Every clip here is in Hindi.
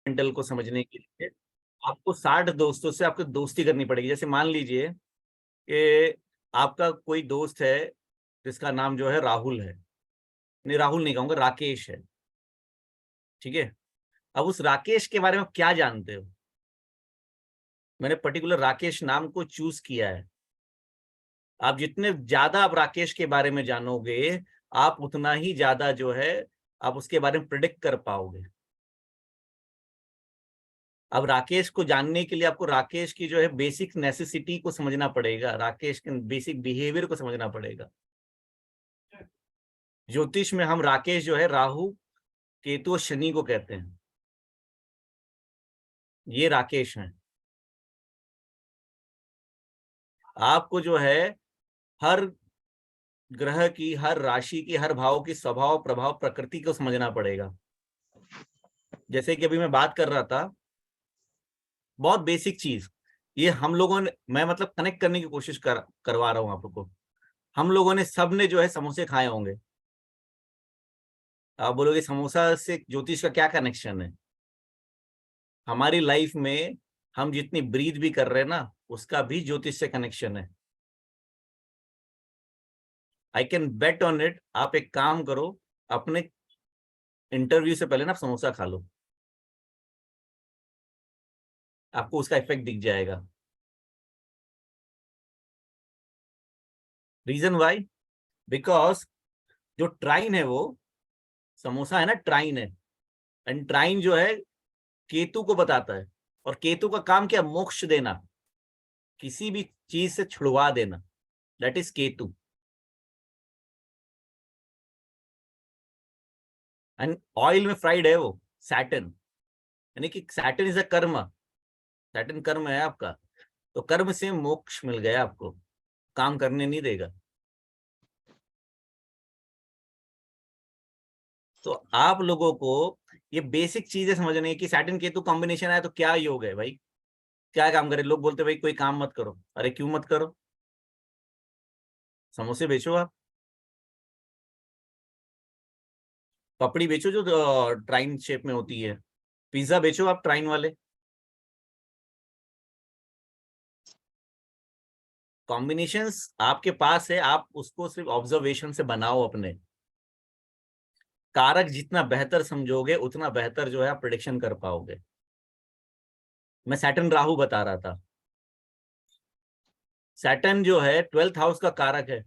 मेंटल को समझने के लिए आपको 60 दोस्तों से आपको दोस्ती करनी पड़ेगी। जैसे मान लीजिए कि आपका कोई दोस्त है जिसका नाम जो है राहुल है, नहीं राहुल नहीं कहूंगा, राकेश है, ठीक है। अब उस राकेश के बारे में आप क्या जानते हो? मैंने पर्टिकुलर राकेश नाम को चूज किया है। आप जितने ज्यादा आप राकेश के बारे में जानोगे, आप उतना ही ज्यादा जो है आप उसके बारे में प्रिडिक्ट कर पाओगे। अब राकेश को जानने के लिए आपको राकेश की जो है बेसिक नेसेसिटी को समझना पड़ेगा, राकेश के बेसिक बिहेवियर को समझना पड़ेगा। ज्योतिष में हम राकेश जो है राहु केतु और शनि को कहते हैं, ये राकेश हैं। आपको जो है हर ग्रह की, हर राशि की, हर भाव की स्वभाव प्रभाव प्रकृति को समझना पड़ेगा। जैसे कि अभी मैं बात कर रहा था, बहुत बेसिक चीज, ये हम लोगों ने, मैं मतलब कनेक्ट करने की कोशिश करवा रहा हूं आपको। हम लोगों ने सब ने जो है समोसे खाए होंगे। आप बोलोगे समोसा से ज्योतिष का क्या कनेक्शन है? हमारी लाइफ में हम जितनी ब्रीथ भी कर रहे हैं ना, उसका भी ज्योतिष से कनेक्शन है। I can bet on it. आप एक काम करो, अपने इंटरव्यू से पहले ना आप समोसा खा लो, आपको उसका इफेक्ट दिख जाएगा। Reason why? बिकॉज जो ट्राइन है वो, समोसा है ना, ट्राइन है। एंड ट्राइन जो है केतु को बताता है, और केतु का काम क्या? मोक्ष देना, किसी भी चीज से छुड़वा देना। That is Ketu. And oil में फ्राइड है वो सैटर्न, यानी कि सैटर्न इज अ कर्म। सैटर्न कर्म है आपका, तो कर्म से मोक्ष मिल गया आपको, काम करने नहीं देगा। तो आप लोगों को ये बेसिक चीजें समझनी है कि सैटर्न केतु कॉम्बिनेशन है तो क्या योग है भाई, क्या काम करे। लोग बोलते भाई कोई काम मत करो, अरे क्यों मत करो? समोसे बेचो आप, पपड़ी बेचो जो ट्राइन शेप में होती है, पिज्जा बेचो आप ट्राइन वाले। कॉम्बिनेशंस आपके पास है, आप उसको सिर्फ ऑब्जर्वेशन से बनाओ अपने। कारक जितना बेहतर समझोगे उतना बेहतर जो है आप प्रिडिक्शन कर पाओगे। मैं सैटर्न राहु बता रहा था। सैटर्न जो है 12th हाउस का कारक है।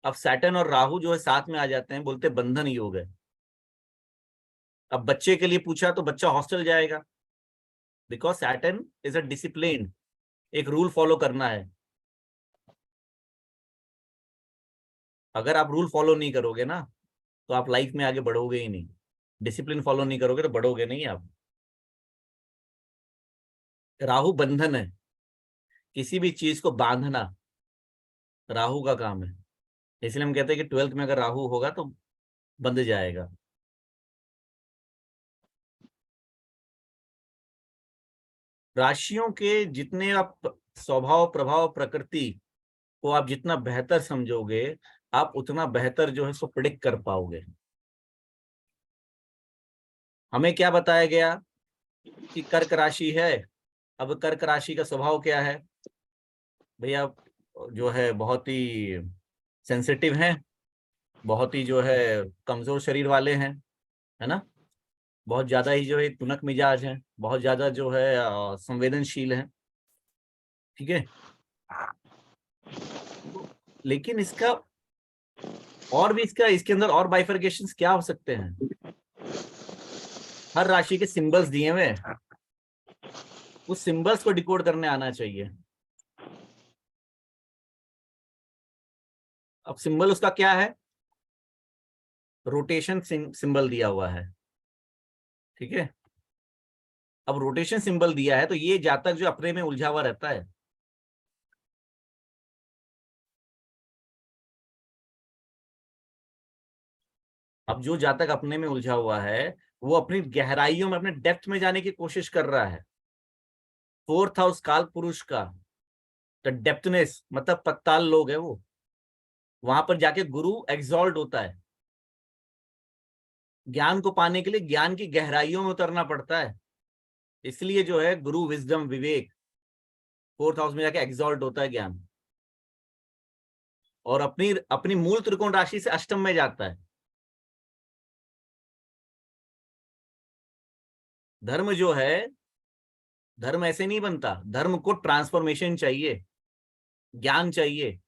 अब सैटर्न और राहु जो है साथ में आ जाते हैं, बोलते बंधन योग है। अब बच्चे के लिए पूछा तो बच्चा हॉस्टल जाएगा, because Saturn is a discipline, एक रूल फॉलो करना है। अगर आप रूल फॉलो नहीं करोगे ना, तो आप लाइफ में आगे बढ़ोगे ही नहीं। डिसिप्लिन फॉलो नहीं करोगे तो बढ़ोगे नहीं आप। राहु बंधन है, किसी भी चीज को बांधना राहु का काम है। इसलिए हम कहते हैं कि 12th में अगर राहु होगा तो बंध जाएगा। राशियों के जितने आप स्वभाव प्रभाव प्रकृति को आप जितना बेहतर समझोगे, आप उतना बेहतर जो है उसको प्रिडिक्ट कर पाओगे। हमें क्या बताया गया कि कर्क राशि है। अब कर्क राशि का स्वभाव क्या है भैया? जो है बहुत ही सेंसिटिव हैं, बहुत ही जो है कमजोर शरीर वाले हैं, है ना। बहुत ज्यादा ही जो है तुनक मिजाज है, बहुत ज्यादा जो है संवेदनशील है, ठीक है। लेकिन इसका और भी, इसके अंदर और बाइफर्केशंस क्या हो सकते हैं? हर राशि के सिंबल्स दिए हुए हैं, उस सिंबल्स को डिकोड करने आना चाहिए। अब सिंबल उसका क्या है? रोटेशन सिंबल दिया हुआ है, ठीक है। अब रोटेशन सिंबल दिया है तो ये जातक जो अपने में उलझा हुआ रहता है, अब जो जातक अपने में उलझा हुआ है वो अपनी गहराइयों में, अपने डेप्थ में जाने की कोशिश कर रहा है। 4th हाउस काल पुरुष का, तो डेप्थनेस मतलब पताल लोग है वो, वहां पर जाके गुरु एग्जॉल्ट होता है। ज्ञान को पाने के लिए ज्ञान की गहराइयों में उतरना पड़ता है। इसलिए जो है गुरु, विजडम, विवेक 4th हाउस में जाके एग्जॉल्ट होता है ज्ञान, और अपनी अपनी मूल त्रिकोण राशि से अष्टम में जाता है। धर्म जो है, धर्म ऐसे नहीं बनता, धर्म को ट्रांसफॉर्मेशन चाहिए, ज्ञान चाहिए,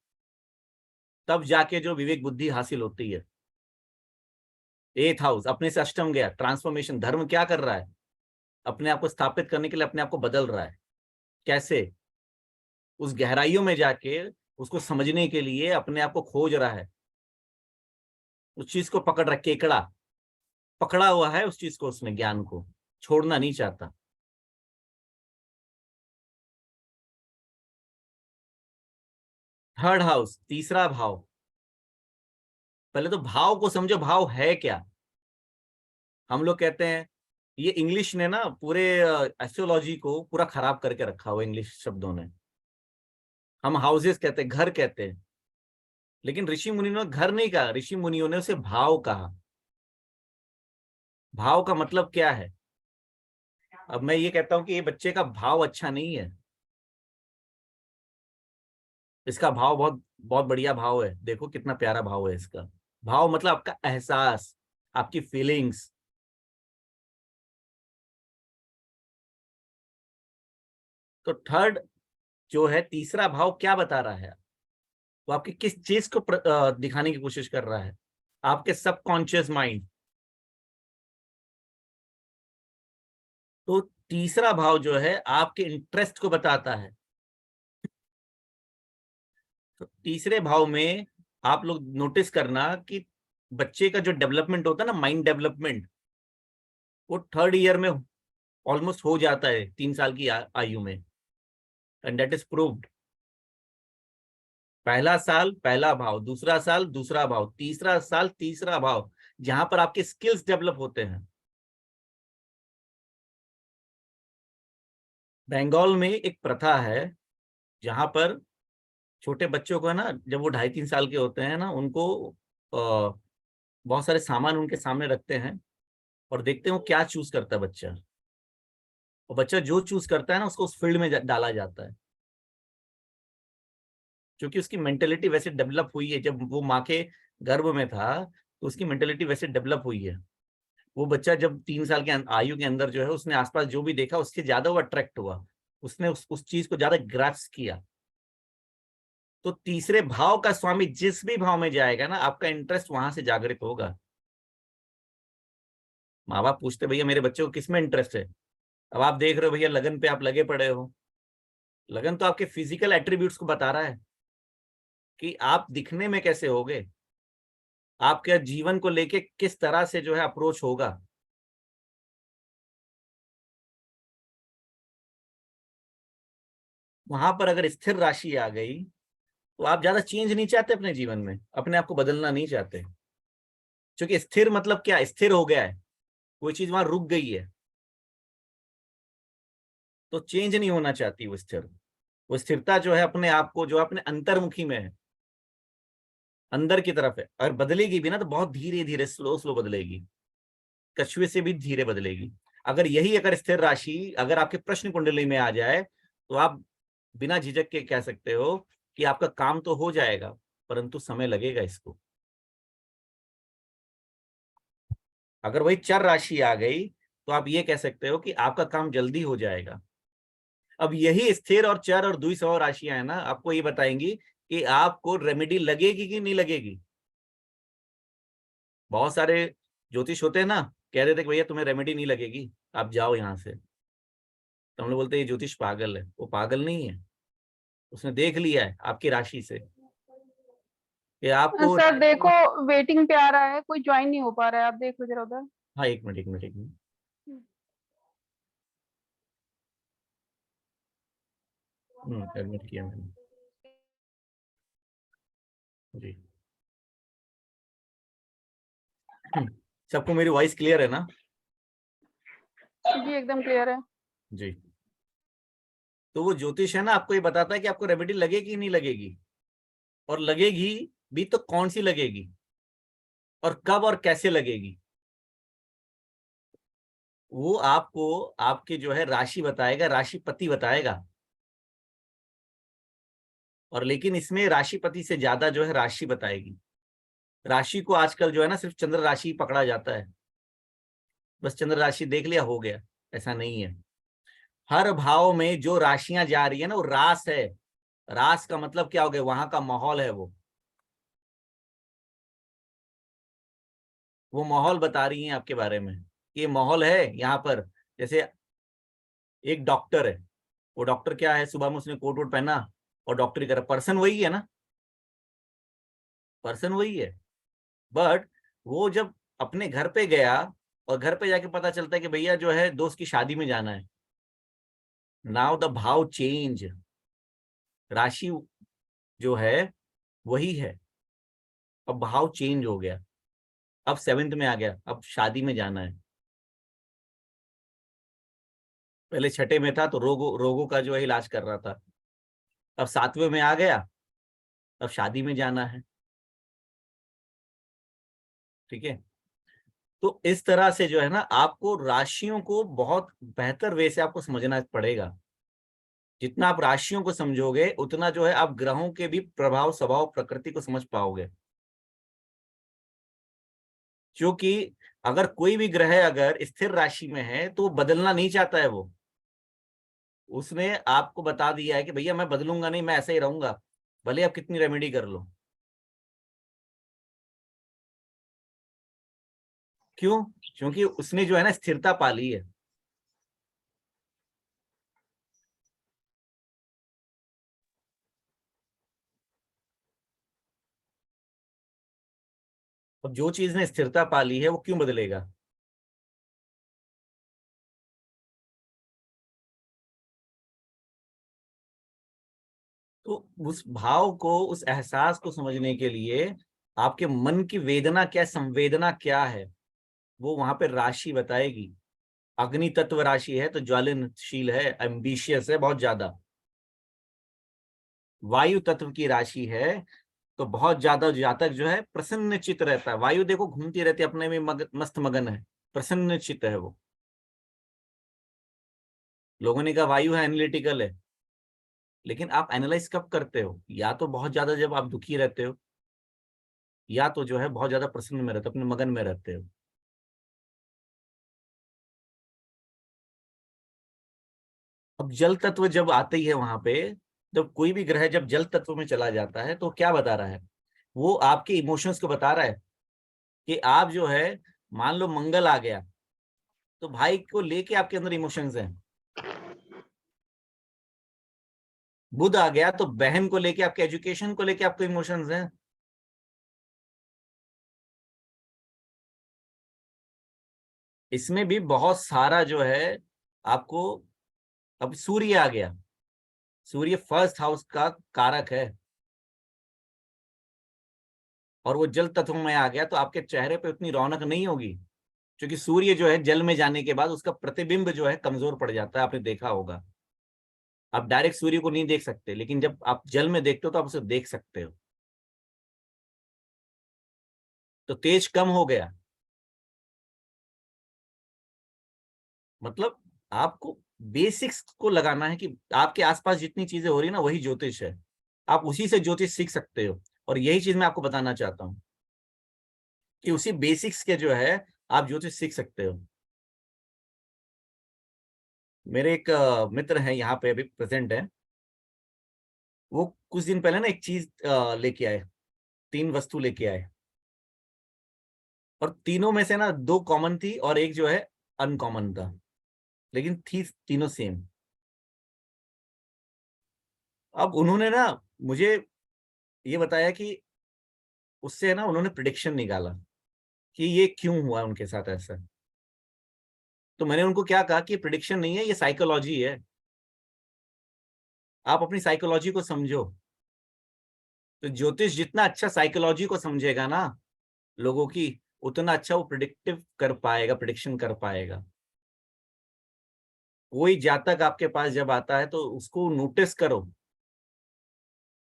तब जाके जो विवेक बुद्धि हासिल होती है। 8th हाउस अपने से अष्टम गया, ट्रांसफॉर्मेशन। धर्म क्या कर रहा है? अपने आप को स्थापित करने के लिए अपने आप को बदल रहा है। कैसे? उस गहराइयों में जाके उसको समझने के लिए अपने आप को खोज रहा है, उस चीज को पकड़ रहा, केकड़ा पकड़ा हुआ है उस चीज को, उसने ज्ञान को छोड़ना नहीं चाहता। थर्ड हाउस, तीसरा भाव। पहले तो भाव को समझो, भाव है क्या। हम लोग कहते हैं, ये इंग्लिश ने ना पूरे एस्ट्रोलॉजी को पूरा खराब करके रखा हुआ, इंग्लिश शब्दों ने। हम हाउसेस कहते हैं, घर कहते हैं, लेकिन ऋषि मुनियों ने घर नहीं कहा, ऋषि मुनियों ने उसे भाव कहा। भाव का मतलब क्या है? अब मैं ये कहता हूं कि ये बच्चे का भाव अच्छा नहीं है, इसका भाव बहुत बहुत बढ़िया भाव है, देखो कितना प्यारा भाव है इसका। भाव मतलब आपका एहसास, आपकी फीलिंग्स। तो थर्ड जो है, तीसरा भाव क्या बता रहा है? वो आपकी किस चीज को दिखाने की कोशिश कर रहा है? आपके सबकॉन्शियस माइंड। तो तीसरा भाव जो है आपके इंटरेस्ट को बताता है। तो तीसरे भाव में आप लोग नोटिस करना कि बच्चे का जो डेवलपमेंट होता है ना, माइंड डेवलपमेंट, वो 3rd ईयर में ऑलमोस्ट हो जाता है, 3 साल की आयु में। And that is proved. पहला साल पहला भाव, दूसरा साल दूसरा भाव, तीसरा साल तीसरा भाव, जहां पर आपके स्किल्स डेवलप होते हैं। बंगाल में एक प्रथा है जहां पर छोटे बच्चों को है ना, जब वो 2.5-3 साल के होते हैं ना, उनको बहुत सारे सामान उनके सामने रखते हैं और देखते हैं वो क्या चूज करता है बच्चा। और बच्चा जो चूज करता है ना, उसको उस फील्ड में डाला जाता है, क्योंकि उसकी मेंटेलिटी वैसे डेवलप हुई है। जब वो माँ के गर्भ में था तो उसकी मेंटेलिटी वैसे डेवलप हुई है। वो बच्चा जब 3 साल के आयु के अंदर जो है, उसने आसपास जो भी देखा उससे ज्यादा वो अट्रैक्ट हुआ, उसने उस चीज को ज्यादा ग्रास्प किया। तो तीसरे भाव का स्वामी जिस भी भाव में जाएगा ना, आपका इंटरेस्ट वहां से जागृत होगा। माँ बाप पूछते भैया मेरे बच्चे को किस में इंटरेस्ट है। अब आप देख रहे हो भैया, लगन पे आप लगे पड़े हो। लगन तो आपके फिजिकल एट्रीब्यूट्स को बता रहा है कि आप दिखने में कैसे होगे, आपके जीवन को लेके किस तरह से जो है अप्रोच होगा। वहां पर अगर स्थिर राशि आ गई तो आप ज्यादा चेंज नहीं चाहते अपने जीवन में, अपने आप को बदलना नहीं चाहते। क्योंकि स्थिर मतलब क्या? स्थिर हो गया है, कोई चीज वहां रुक गई है, तो चेंज नहीं होना चाहती वो स्थिर। वो स्थिरता जो है अपने आप को, जो अपने अंतर्मुखी में है, अंदर की तरफ है, और बदलेगी भी ना तो बहुत धीरे धीरे, स्लो स्लो बदलेगी, कछुए से भी धीरे बदलेगी। अगर स्थिर राशि अगर आपके प्रश्न कुंडली में आ जाए, तो आप बिना झिझक के कह सकते हो कि आपका काम तो हो जाएगा, परंतु समय लगेगा इसको। अगर वही चर राशि आ गई तो आप ये कह सकते हो कि आपका काम जल्दी हो जाएगा। अब यही स्थिर और चर और द्विसव राशियां है ना, आपको ये बताएंगी कि आपको रेमेडी लगेगी कि नहीं लगेगी। बहुत सारे ज्योतिष होते हैं ना, कह देते कि भैया तुम्हें रेमेडी नहीं लगेगी, आप जाओ यहाँ से। तो हम लोग बोलते हैं ये ज्योतिष पागल है। वो पागल नहीं है, उसने देख लिया है आपकी राशि से कि आपको। सर देखो, वेटिंग पे आ रहा है, कोई ज्वाइन नहीं हो पा रहा है, आप देख लो जरा उधर। हाँ, एक मिनट एक मिनट एक मिनट। एडमिट किया मैंने जी। सबको मेरी वॉइस क्लियर है ना? जी एकदम क्लियर है। जी। तो वो ज्योतिष है ना, आपको ये बताता है कि आपको रेमेडी लगेगी कि नहीं लगेगी, और लगेगी भी तो कौन सी लगेगी, और कब और कैसे लगेगी। वो आपको आपके जो है राशि बताएगा, राशिपति बताएगा। और लेकिन इसमें राशिपति से ज्यादा जो है राशि बताएगी। राशि को आजकल जो है ना सिर्फ चंद्र राशि ही पकड़ा जाता है, बस चंद्र राशि देख लिया हो गया, ऐसा नहीं है। हर भाव में जो राशियां जा रही है ना वो रास है। रास का मतलब क्या हो गया, वहां का माहौल है, वो माहौल बता रही है आपके बारे में। ये माहौल है यहाँ पर। जैसे एक डॉक्टर है, वो डॉक्टर क्या है, सुबह में उसने कोट वोट पहना और डॉक्टरी करा, पर्सन वही है ना, पर्सन वही है। बट वो जब अपने घर पे गया और घर पे जाके पता चलता है कि भैया जो है दोस्त की शादी में जाना है, नाउ द भाव चेंज। राशि जो है वही है, अब भाव चेंज हो गया, अब सेवेंथ में आ गया, अब शादी में जाना है। पहले छठे में था तो रोगों रोगों का जो है इलाज कर रहा था, अब सातवें में आ गया, अब शादी में जाना है। ठीक है। तो इस तरह से जो है ना आपको राशियों को बहुत बेहतर वे से आपको समझना पड़ेगा। जितना आप राशियों को समझोगे उतना जो है आप ग्रहों के भी प्रभाव स्वभाव प्रकृति को समझ पाओगे। क्योंकि अगर कोई भी ग्रह अगर स्थिर राशि में है तो वो बदलना नहीं चाहता है, वो उसने आपको बता दिया है कि भैया मैं बदलूंगा नहीं, मैं ऐसा ही रहूंगा, भले आप कितनी रेमेडी कर लो। क्यों? क्योंकि उसने जो है ना स्थिरता पाली है। अब जो चीज ने स्थिरता पाली है वो क्यों बदलेगा? तो उस भाव को, उस एहसास को समझने के लिए आपके मन की वेदना क्या, संवेदना क्या है, वो वहां पे राशि बताएगी। अग्नि तत्व राशि है तो ज्वलनशील है, एम्बिशियस है बहुत ज्यादा। वायु तत्व की राशि है तो बहुत ज्यादा जातक जो है प्रसन्न चित्त रहता है। वायु देखो घूमती रहती है अपने में मस्त मगन है, प्रसन्न चित्त है वो। लोगों ने कहा वायु है, एनालिटिकल है, लेकिन आप एनालाइज कब करते हो? या तो बहुत ज्यादा जब आप दुखी रहते हो, या तो जो है बहुत ज्यादा प्रसन्न में रहते हो, अपने मगन में रहते हो। अब जल तत्व जब आते ही है वहां पे, जब कोई भी ग्रह जब जल तत्व में चला जाता है तो क्या बता रहा है? वो आपके इमोशंस को बता रहा है कि आप जो है, मान लो मंगल आ गया तो भाई को लेके आपके अंदर इमोशंस हैं। बुध आ गया तो बहन को लेके, आपके एजुकेशन को लेके आपको इमोशंस हैं। इसमें भी बहुत सारा जो है आपको। अब सूर्य आ गया, सूर्य फर्स्ट हाउस का कारक है, और वो जल तत्व में आ गया तो आपके चेहरे पे उतनी रौनक नहीं होगी, क्योंकि सूर्य जो है जल में जाने के बाद उसका प्रतिबिंब जो है कमजोर पड़ जाता है, आपने देखा होगा। आप डायरेक्ट सूर्य को नहीं देख सकते, लेकिन जब आप जल में देखते हो तो आप उसे देख सकते हो। तो तेज कम हो गया। मतलब आपको बेसिक्स को लगाना है कि आपके आसपास जितनी चीजें हो रही है ना वही ज्योतिष है, आप उसी से ज्योतिष सीख सकते हो। और यही चीज मैं आपको बताना चाहता हूँ कि उसी बेसिक्स के जो है आप ज्योतिष सीख सकते हो। मेरे एक मित्र हैं यहाँ पे अभी प्रेजेंट है, वो कुछ दिन पहले ना एक चीज लेके आए, 3 वस्तु लेके आए, और तीनों में से ना 2 कॉमन थी और एक जो है अनकॉमन था, लेकिन थी तीनों सेम। अब उन्होंने ना मुझे ये बताया कि उससे ना उन्होंने प्रिडिक्शन निकाला कि ये क्यों हुआ उनके साथ ऐसा। तो मैंने उनको क्या कहा कि प्रिडिक्शन नहीं है, ये साइकोलॉजी है, आप अपनी साइकोलॉजी को समझो। तो ज्योतिष जितना अच्छा साइकोलॉजी को समझेगा ना लोगों की, उतना अच्छा वो प्रिडिक्टिव कर पाएगा, प्रिडिक्शन कर पाएगा। कोई जातक आपके पास जब आता है तो उसको नोटिस करो,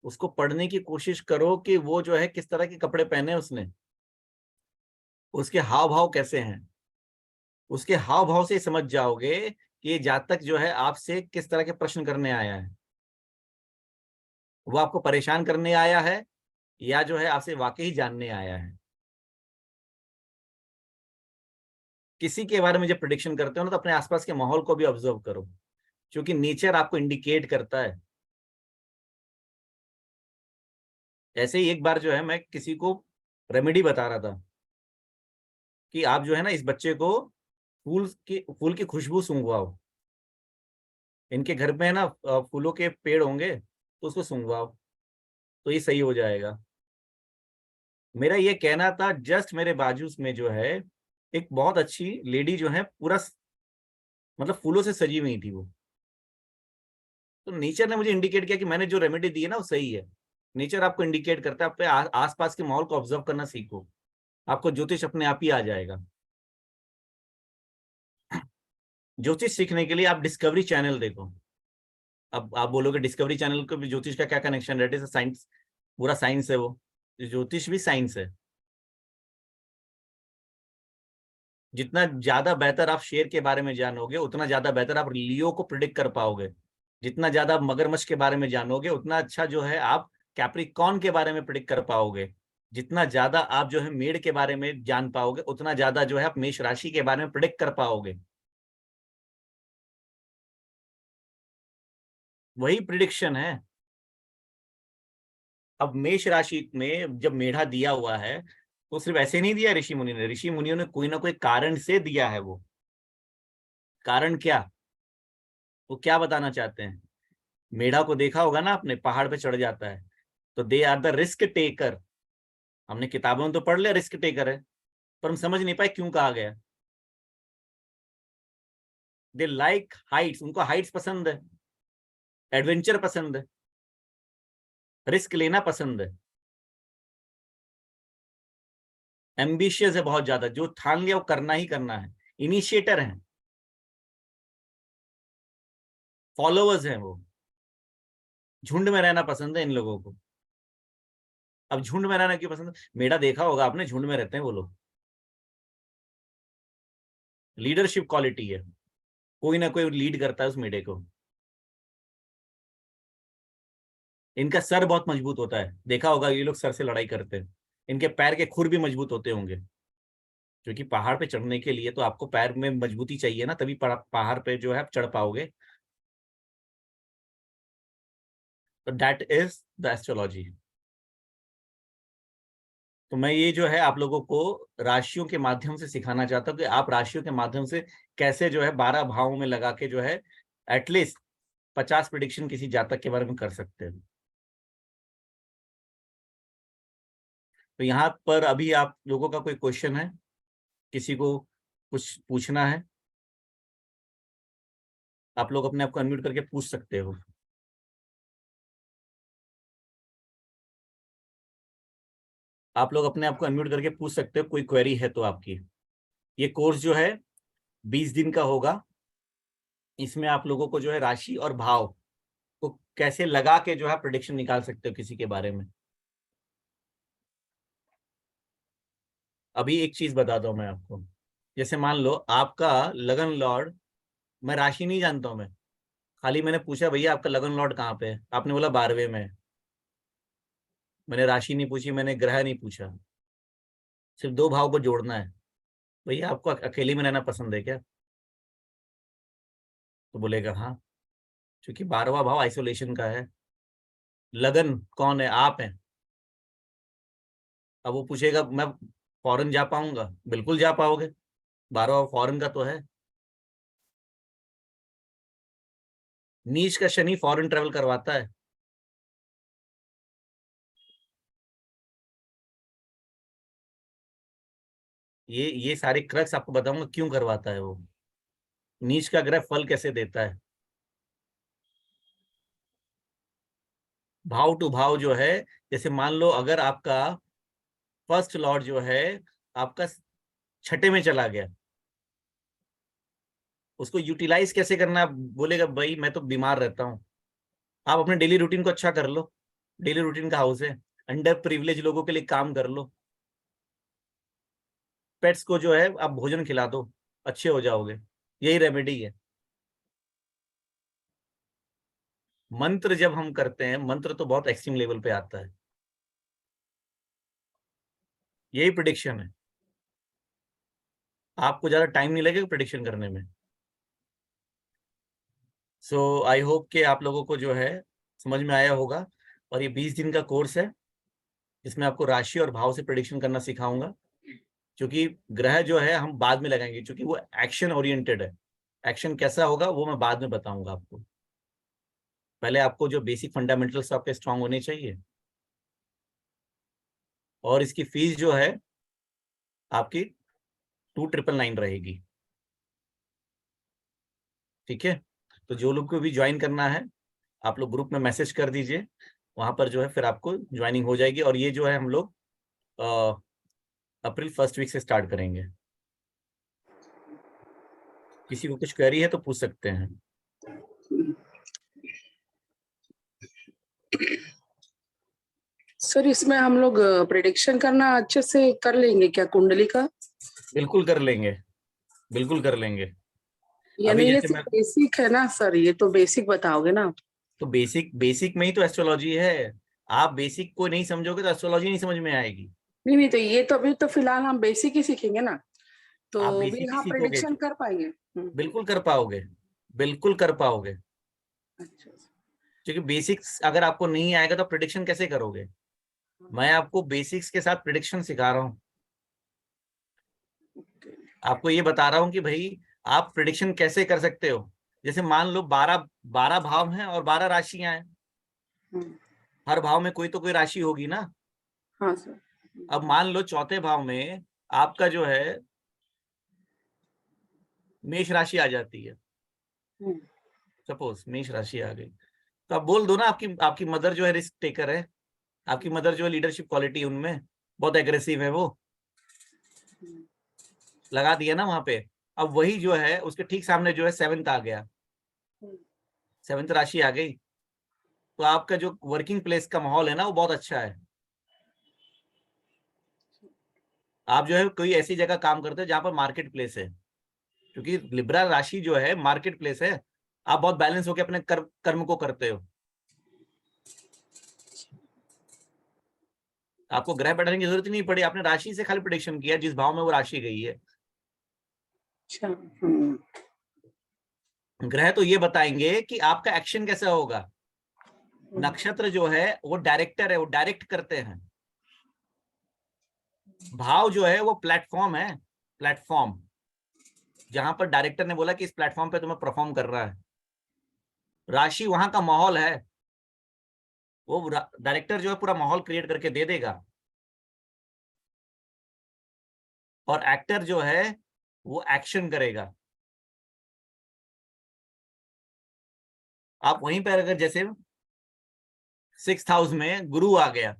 उसको पढ़ने की कोशिश करो कि वो जो है किस तरह के कपड़े पहने उसने, उसके हाव भाव कैसे हैं, उसके हाव भाव से समझ जाओगे कि ये जातक जो है आपसे किस तरह के प्रश्न करने आया है। वो आपको परेशान करने आया है या जो है आपसे वाकई जानने आया है। किसी के बारे में जब प्रिडिक्शन करते हो ना, तो अपने आसपास के माहौल को भी ऑब्जर्व करो, क्योंकि नेचर आपको इंडिकेट करता है। ऐसे ही एक बार जो है मैं किसी को रेमेडी बता रहा था कि आप जो है ना इस बच्चे को फूल की खुशबू सूंघवाओ। इनके घर में है ना फूलों के पेड़ होंगे, तो उसको सूंघवाओ, तो ये सही हो जाएगा। मेरा ये कहना था, जस्ट मेरे बाजू में जो है एक बहुत अच्छी लेडी जो है पूरा मतलब फूलों से सजी हुई थी वो। तो नेचर ने मुझे इंडिकेट किया कि मैंने जो रेमेडी दी है ना वो सही है। नेचर आपको इंडिकेट करता है, आप आसपास के माहौल को ऑब्जर्व करना सीखो, आपको ज्योतिष अपने आप ही आ जाएगा। ज्योतिष सीखने के लिए आप डिस्कवरी चैनल देखो। अब आप बोलोगे डिस्कवरी चैनल को भी ज्योतिष का क्या कनेक्शन है? साइंस, पूरा साइंस है वो, ज्योतिष भी साइंस है। जितना ज्यादा बेहतर आप शेर के बारे में जानोगे, उतना ज्यादा बेहतर आप लियो को प्रिडिक्ट कर पाओगे। जितना ज्यादा आप मगरमच्छ के बारे में जानोगे, उतना अच्छा जो है आप कैप्रिकॉर्न के बारे में प्रिडिक्ट कर पाओगे। जितना ज्यादा आप जो है मेष के बारे में जान पाओगे, उतना ज्यादा जो है आप मेष राशि के बारे में प्रिडिक्ट कर पाओगे। वही प्रिडिक्शन है। अब मेष राशि में जब मेढ़ा दिया हुआ है, तो सिर्फ ऐसे नहीं दिया ऋषि मुनि ने। ऋषि मुनियों ने कोई ना कोई कारण से दिया है। वो कारण क्या, वो क्या बताना चाहते हैं? मेढ़ा को देखा होगा ना आपने, पहाड़ पे चढ़ जाता है, तो they are the risk taker. हमने किताबों में तो पढ़ लिया रिस्क टेकर है, पर हम समझ नहीं पाए क्यों कहा गया। दे लाइक हाइट्स, उनको हाइट्स पसंद है, एडवेंचर पसंद है, रिस्क लेना पसंद है, एम्बिशियस है बहुत ज्यादा, जो ठान लिया वो करना ही करना है, इनिशिएटर है, फॉलोअर्स हैं वो। झुंड में रहना पसंद है इन लोगों को। अब झुंड में रहना क्यों पसंद है? मेढ़ा देखा होगा आपने, झुंड में रहते हैं वो लोग। लीडरशिप क्वालिटी है, कोई ना कोई लीड करता है उस मेढ़े को। इनका सर बहुत मजबूत होता है, देखा होगा ये लोग सर से लड़ाई करते हैं। इनके पैर के खुर भी मजबूत होते होंगे, क्योंकि पहाड़ पे चढ़ने के लिए तो आपको पैर में मजबूती चाहिए ना, तभी पहाड़ पे जो है आप चढ़ पाओगे। तो दैट इज द एस्ट्रोलॉजी। तो मैं ये जो है आप लोगों को राशियों के माध्यम से सिखाना चाहता हूँ कि आप राशियों के माध्यम से कैसे जो है 12 भावों में लगा के जो है एटलीस्ट 50 प्रिडिक्शन किसी जातक के बारे में कर सकते हैं। तो यहाँ पर अभी आप लोगों का कोई क्वेश्चन है? किसी को कुछ पूछना है? आप लोग अपने आप को अनम्यूट करके पूछ सकते हो। आप लोग अपने आप को अनम्यूट करके पूछ सकते हो, कोई क्वेरी है तो आपकी। ये कोर्स जो है 20 दिन का होगा। इसमें आप लोगों को जो है राशि और भाव को कैसे लगा के जो है प्रिडिक्शन निकाल सकते हो किसी के बारे में। अभी एक चीज बताता हूँ मैं आपको। जैसे मान लो आपका लगन लॉर्ड, मैं राशि नहीं जानता हूँ मैं, खाली मैंने पूछा भैया आपका लगन लॉर्ड कहाँ पे है, आपने बोला 12वें में है। मैंने राशि नहीं पूछी, मैंने ग्रह नहीं पूछा, सिर्फ दो भाव को जोड़ना है। भैया आपको अकेले में रहना पसंद है क्या? तो बोलेगा हाँ, क्योंकि 12वां भाव आइसोलेशन का है। लगन कौन है? आप हैं। अब वो पूछेगा मैं फॉरेन जा पाऊंगा? बिल्कुल जा पाओगे, 12वां फॉरेन का तो है। नीच का शनि फॉरेन ट्रेवल करवाता है। ये सारे क्रक्स आपको बताऊंगा क्यों करवाता है वो। नीच का ग्रह फल कैसे देता है। भाव टू भाव जो है, जैसे मान लो अगर आपका फर्स्ट लॉर्ड जो है आपका छठे में चला गया, उसको यूटिलाइज कैसे करना है? बोलेगा भाई मैं तो बीमार रहता हूँ। आप अपने डेली रूटीन को अच्छा कर लो, डेली रूटीन का हाउस है, अंडर प्रिविलेज लोगों के लिए काम कर लो, पेट्स को जो है आप भोजन खिला दो, अच्छे हो जाओगे। यही रेमेडी है। मंत्र जब हम करते हैं, मंत्र तो बहुत एक्सट्रीम लेवल पे आता है। यही प्रिडिक्शन है। आपको ज्यादा टाइम नहीं लगेगा प्रिडिक्शन करने में। सो आई होप कि आप लोगों को जो है समझ में आया होगा। और ये 20 दिन का कोर्स है, इसमें आपको राशि और भाव से प्रिडिक्शन करना सिखाऊंगा। क्योंकि ग्रह जो है हम बाद में लगाएंगे, क्योंकि वो एक्शन ओरिएंटेड है। एक्शन कैसा होगा वो मैं बाद में बताऊंगा आपको। पहले आपको जो बेसिक फंडामेंटल्स आपके स्ट्रांग होने चाहिए। और इसकी फीस जो है आपकी 2999 रहेगी। ठीक है, तो जो लोग को भी ज्वाइन करना है आप लोग ग्रुप में मैसेज कर दीजिए, वहां पर जो है फिर आपको ज्वाइनिंग हो जाएगी। और ये जो है हम लोग अप्रैल फर्स्ट वीक से स्टार्ट करेंगे। किसी को कुछ क्वेरी है तो पूछ सकते हैं। सर इसमें हम लोग प्रेडिक्शन करना अच्छे से कर लेंगे क्या कुंडली का? बिल्कुल कर लेंगे, बिल्कुल कर लेंगे। यानी अभी ये जैसे सिर्फ मैं, बेसिक है ना सर? ये तो बेसिक बताओगे ना? तो बेसिक बेसिक में ही तो एस्ट्रोलॉजी है। आप बेसिक को नहीं समझोगे तो एस्ट्रोलॉजी नहीं समझ में आएगी। नहीं नहीं, तो ये तो अभी तो फिलहाल हम बेसिक ही सीखेंगे ना, आप तो भी बेसिक ही हाँ सीखोगे प्रेडिक्शन कर पाएंगे। बिल्कुल कर पाओगे, बिल्कुल कर पाओगे। अच्छा। क्योंकि बेसिक्स अगर आपको नहीं आएगा तो प्रिडिक्शन कैसे करोगे। मैं आपको बेसिक्स के साथ प्रिडिक्शन सिखा रहा हूँ। आपको ये बता रहा हूँ कि भाई आप प्रिडिक्शन कैसे कर सकते हो। जैसे मान लो 12 भाव हैं और 12 राशियां हैं। हर भाव में कोई तो कोई राशि होगी ना। हाँ सर। अब मान लो चौथे भाव में आपका जो है मेष राशि आ जाती है। सपोज मेष राशि आ गई, तो आप बोल दो ना आपकी आपकी मदर जो है रिस्क टेकर है। आपकी मदर जो है लीडरशिप क्वालिटी उनमें बहुत एग्रेसिव है, वो लगा दिया ना वहां पे। अब वही जो है उसके ठीक सामने जो है 7th आ गया, 7th राशि आ गई, तो आपका जो वर्किंग प्लेस का माहौल है ना वो बहुत अच्छा है। आप जो है कोई ऐसी जगह काम करते हो जहां पर मार्केट प्लेस है, क्योंकि लिब्रा राशि जो है मार्केट प्लेस है। आप बहुत बैलेंस होकर अपने कर्म को करते हो। आपको ग्रह बैठाने की जरूरत ही नहीं पड़ी, आपने राशि से खाली प्रेडिक्शन किया जिस भाव में वो राशि गई है। अच्छा। ग्रह तो ये बताएंगे कि आपका एक्शन कैसा होगा। नक्षत्र जो है वो डायरेक्टर है, वो डायरेक्ट करते हैं। भाव जो है वो प्लेटफॉर्म है, प्लेटफॉर्म जहां पर डायरेक्टर ने बोला कि इस प्लेटफॉर्म पे तुम्हें परफॉर्म करना है। राशि वहां का माहौल है, वो डायरेक्टर जो है पूरा माहौल क्रिएट करके दे देगा। और एक्टर जो है वो एक्शन करेगा। आप वहीं पर अगर जैसे 6th हाउस में गुरु आ गया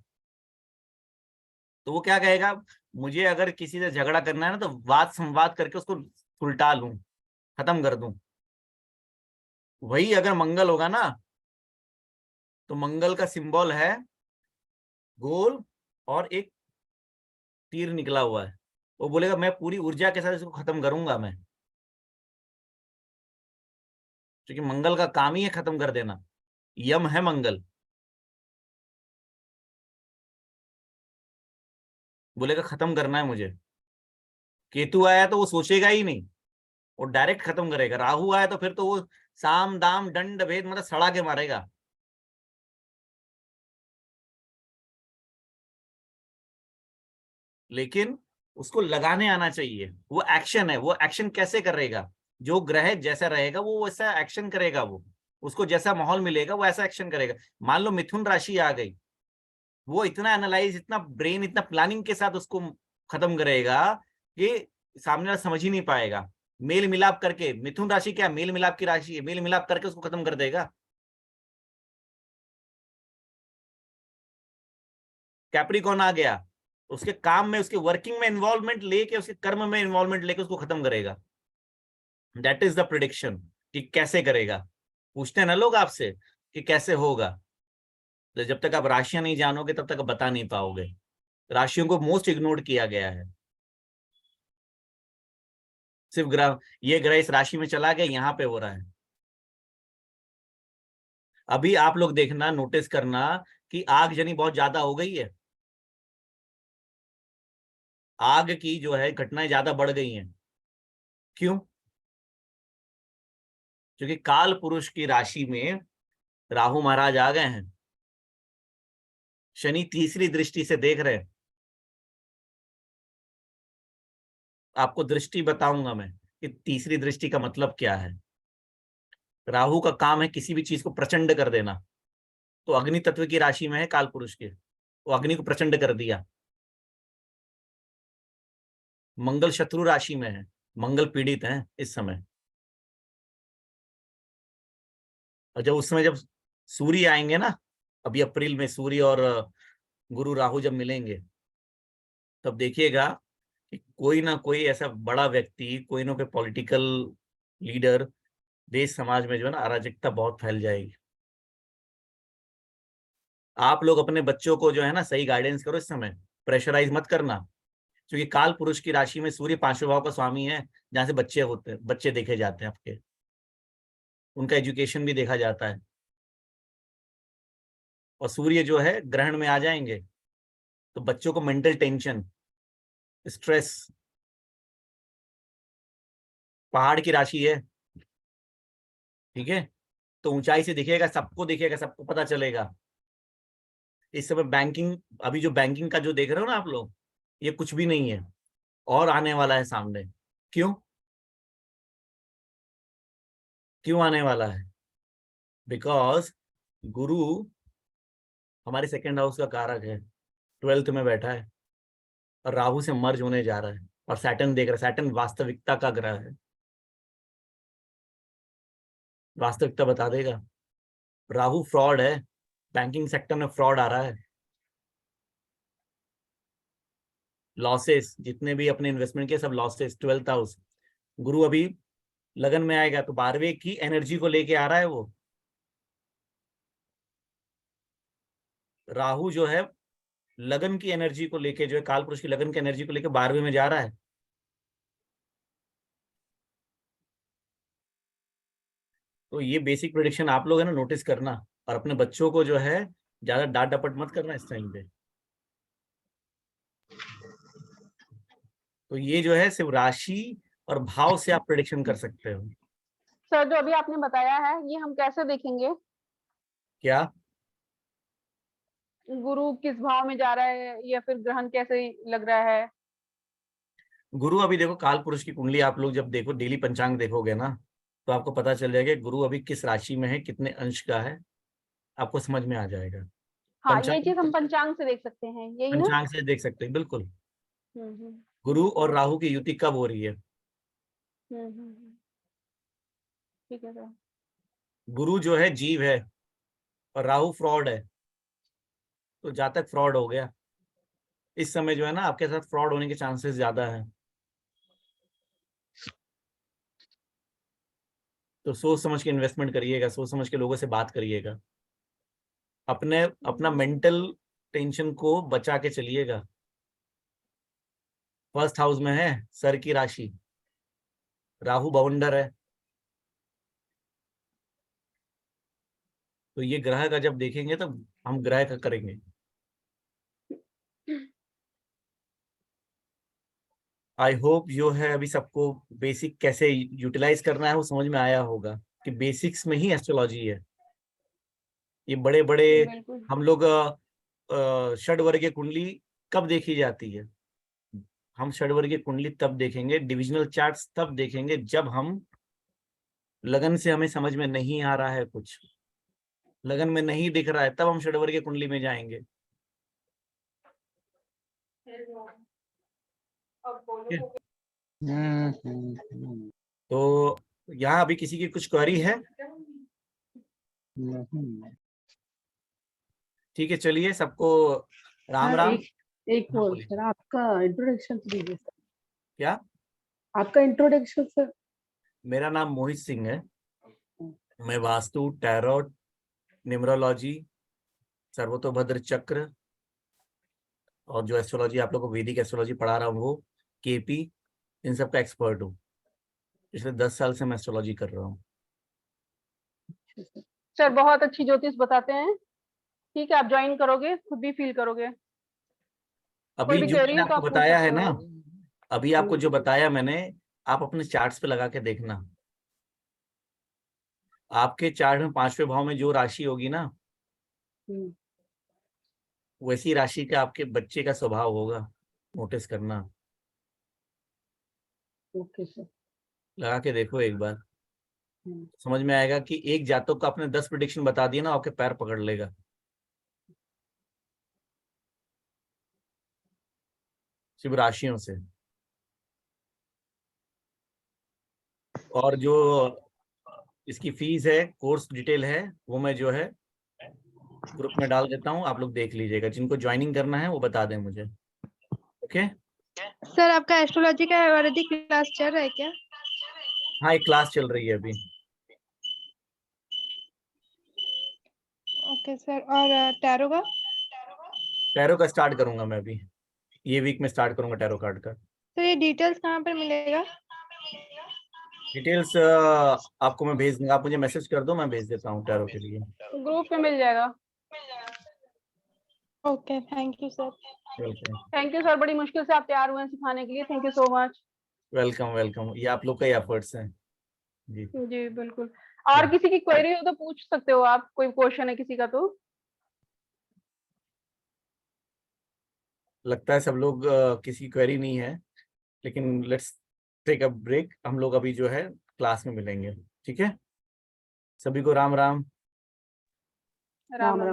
तो वो क्या कहेगा, मुझे अगर किसी से झगड़ा करना है ना तो वाद संवाद करके उसको उल्टा लूं, खत्म कर दूं। वही अगर मंगल होगा ना तो मंगल का सिंबल है गोल और एक तीर निकला हुआ है। वो बोलेगा मैं पूरी ऊर्जा के साथ इसको खत्म करूंगा मैं, क्योंकि मंगल का काम ही है खत्म कर देना। यम है मंगल। बोलेगा खत्म करना है मुझे। केतु आया तो वो सोचेगा ही नहीं, वो डायरेक्ट खत्म करेगा। राहु आया तो फिर तो वो साम दाम दंड भेद मतलब सड़ा के मारेगा। लेकिन उसको लगाने आना चाहिए, वो एक्शन है। वो एक्शन कैसे करेगा, जो ग्रह जैसा रहेगा वो वैसा एक्शन करेगा। वो उसको जैसा माहौल मिलेगा वो ऐसा एक्शन करेगा। मान लो मिथुन राशि आ गई, वो इतना एनालाइज, इतना ब्रेन, इतना प्लानिंग के साथ उसको खत्म करेगा कि सामने वाला समझ ही नहीं पाएगा। मेल मिलाप करके, मिथुन राशि क्या मेल मिलाप की राशि है, मेल मिलाप करके उसको खत्म कर देगा। कैप्रिकॉर्न आ गया, उसके काम में, उसके वर्किंग में इन्वॉल्वमेंट लेके, उसके कर्म में इन्वॉल्वमेंट लेके उसको खत्म करेगा। दैट इज द प्रिडिक्शन कि कैसे करेगा। पूछते हैं ना लोग आपसे कि कैसे होगा, तो जब तक आप राशियां नहीं जानोगे तब तक आप बता नहीं पाओगे। राशियों को मोस्ट इग्नोर किया गया है। सिर्फ ग्रह, ये ग्रह इस राशि में चला गया, यहाँ पे हो रहा है। अभी आप लोग देखना, नोटिस करना कि आगजनी बहुत ज्यादा हो गई है, आग की जो है घटनाएं ज्यादा बढ़ गई हैं। क्यों? क्योंकि काल पुरुष की राशि में राहु महाराज आ गए हैं, शनि तीसरी दृष्टि से देख रहे हैं। आपको दृष्टि बताऊंगा मैं कि तीसरी दृष्टि का मतलब क्या है। राहु का काम है किसी भी चीज को प्रचंड कर देना, तो अग्नि तत्व की राशि में है काल पुरुष के, वो अग्नि को प्रचंड कर दिया। मंगल शत्रु राशि में है, मंगल पीड़ित है इस समय। और जब उस समय जब सूर्य आएंगे ना, अभी अप्रैल में सूर्य और गुरु राहु जब मिलेंगे, तब देखिएगा कि कोई ना कोई ऐसा बड़ा व्यक्ति, कोई ना कोई पॉलिटिकल लीडर, देश समाज में जो है ना अराजकता बहुत फैल जाएगी। आप लोग अपने बच्चों को जो है ना सही गाइडेंस करो इस समय, प्रेशराइज मत करना, क्योंकि काल पुरुष की राशि में सूर्य पांचवें भाव का स्वामी है, जहां से बच्चे होते हैं, बच्चे देखे जाते हैं आपके, उनका एजुकेशन भी देखा जाता है। और सूर्य जो है ग्रहण में आ जाएंगे तो बच्चों को मेंटल टेंशन, स्ट्रेस, पहाड़ की राशि है, ठीक है, तो ऊंचाई से दिखेगा, सबको दिखेगा, सबको पता चलेगा। इस समय बैंकिंग, अभी जो बैंकिंग का जो देख रहे हो ना आप लोग, ये कुछ भी नहीं है, और आने वाला है सामने। क्यों? क्यों आने वाला है? बिकॉज गुरु हमारे सेकेंड हाउस का कारक है, 12th में बैठा है, और राहु से मर्ज होने जा रहा है, और सैटर्न देख रहा है। सैटर्न वास्तविकता का ग्रह है, वास्तविकता बता देगा। राहु फ्रॉड है, बैंकिंग सेक्टर में फ्रॉड आ रहा है, लॉसेस, जितने भी अपने इन्वेस्टमेंट के सब लॉसेस, 12th हाउस। गुरु अभी लगन में आएगा तो 12वें की एनर्जी को लेके आ रहा है वो। राहु जो है लगन की एनर्जी को लेके, जो है काल पुरुष की लगन की एनर्जी को लेके 12वें में जा रहा है। तो ये बेसिक प्रेडिक्शन आप लोग है ना नोटिस करना, और अपने बच्चों को जो है ज्यादा डांट डपट मत करना इस टाइम पे। तो ये जो है सिर्फ राशि और भाव से आप प्रेडिक्शन कर सकते हो। सर जो अभी आपने बताया है ये हम कैसे देखेंगे? क्या? गुरु किस भाव में जा रहा है या फिर ग्रहण कैसे लग रहा है? गुरु अभी देखो, काल पुरुष की कुंडली आप लोग जब देखो, डेली पंचांग देखोगे ना, तो आपको पता चल जाएगा गुरु अभी किस राशि में है, कितने अंश का है, आपको समझ में आ जाएगा। हाँ, ये पंचांग, चीज हम पंचांग से देख सकते हैं, यही ना? पंचांग से देख सकते हैं बिल्कुल। हम्म। गुरु और राहु की युति कब हो रही है? ठीक है सर। गुरु जो है जीव है और राहु फ्रॉड है, तो जातक फ्रॉड हो गया। इस समय जो है ना आपके साथ फ्रॉड होने के चांसेस ज्यादा है। तो सोच समझ के इन्वेस्टमेंट करिएगा, सोच समझ के लोगों से बात करिएगा, अपने अपना मेंटल टेंशन को बचा के चलिएगा। फर्स्ट हाउस में है सर की राशि, राहु बाउंडर है, तो ये ग्रह का जब देखेंगे तो हम ग्रह का करेंगे। आई होप जो है अभी सबको बेसिक कैसे यूटिलाइज करना है वो समझ में आया होगा, कि बेसिक्स में ही एस्ट्रोलॉजी है। ये बड़े बड़े बिल्कुल। हम लोग षडवर्गीय कुंडली कब देखी जाती है? हम षडवर्गीय कुंडली तब देखेंगे, डिविजनल चार्ट्स तब देखेंगे जब हम लगन से हमें समझ में नहीं आ रहा है, कुछ लगन में नहीं दिख रहा है, तब हम षडवर्गीय कुंडली में जाएंगे। ठीक है? तो यहाँ अभी किसी की कुछ क्वेरी है? ठीक है, चलिए सबको राम सर राम। एक हाँ, वो बोलिए। सर आपका इंट्रोडक्शन दीजिए सर। क्या? आपका इंट्रोडक्शन सर। मेरा नाम मोहित सिंह है, मैं वास्तु, टैरोट, न्यूमरोलॉजी, सर्वतोभद्र चक्र, और जो एस्ट्रोलॉजी आप लोग को वैदिक एस्ट्रोलॉजी पढ़ा रहा हूँ वो केपी, इन सब का एक्सपर्ट हूँ। पिछले 10 साल से मैं एस्ट्रोलॉजी कर रहा हूँ। सर बहुत अच्छी ज्योतिष बताते हैं। ठीक है, आप ज्वाइन करोगे, खुद भी फील करोगे। कोई अभी भी जो क्वेरी मैंने हो तो आपको आप पूछ बताया है सकते ना, हो। अभी आपको जो बताया मैंने, आप अपने चार्ट्स पे लगा के देखना। आपके चार्ट में 5वें भाव में जो राशि होगी ना, वैसी राशि का आपके बच्चे का स्वभाव होगा, नोटिस करना। Okay sir. लगा के देखो एक बार, समझ में आएगा कि एक जातक को आपने 10 प्रेडिक्शन बता दिया ना, आपके पैर पकड़ लेगा। सिर्फ राशियों से। और जो इसकी फीस है, कोर्स डिटेल है, वो मैं जो है ग्रुप में डाल देता हूँ, आप लोग देख लीजिएगा। जिनको ज्वाइनिंग करना है वो बता दें मुझे। ओके। सर आपका एस्ट्रोलॉजी का वैदिक क्लास चल रहा है क्या? हाँ, एक क्लास चल रही है अभी। ओके सर, और टैरो का? टैरो का स्टार्ट करूंगा मैं अभी, ये वीक में स्टार्ट करूंगा टैरो कार्ड का। तो ये डिटेल्स कहाँ पर मिलेगा? डिटेल्स आपको मैं भेज दूंगा, आप मुझे मैसेज कर दो, मैं भेज देता हूँ टैरो के लिए। ग्रुप में मिल जाएगा। Okay, thank you sir. Welcome thank you sir, बड़ी मुश्किल से आप तैयार हुए हैं सिखाने के लिए। Thank you so much. Welcome welcome, ये आप लोग का ही एफर्ट्स हैं जी। जी बिल्कुल। और किसी की क्वेरी हो तो पूछ सकते हो आप, कोई क्वेश्चन है किसी का तो। लगता है सब लोग किसी क्वेरी नहीं है, लेकिन लेट्स टेक अ ब्रेक। हम लोग अभी जो है क्लास में मिलेंगे, ठीक है। सभी को राम राम। राम राम।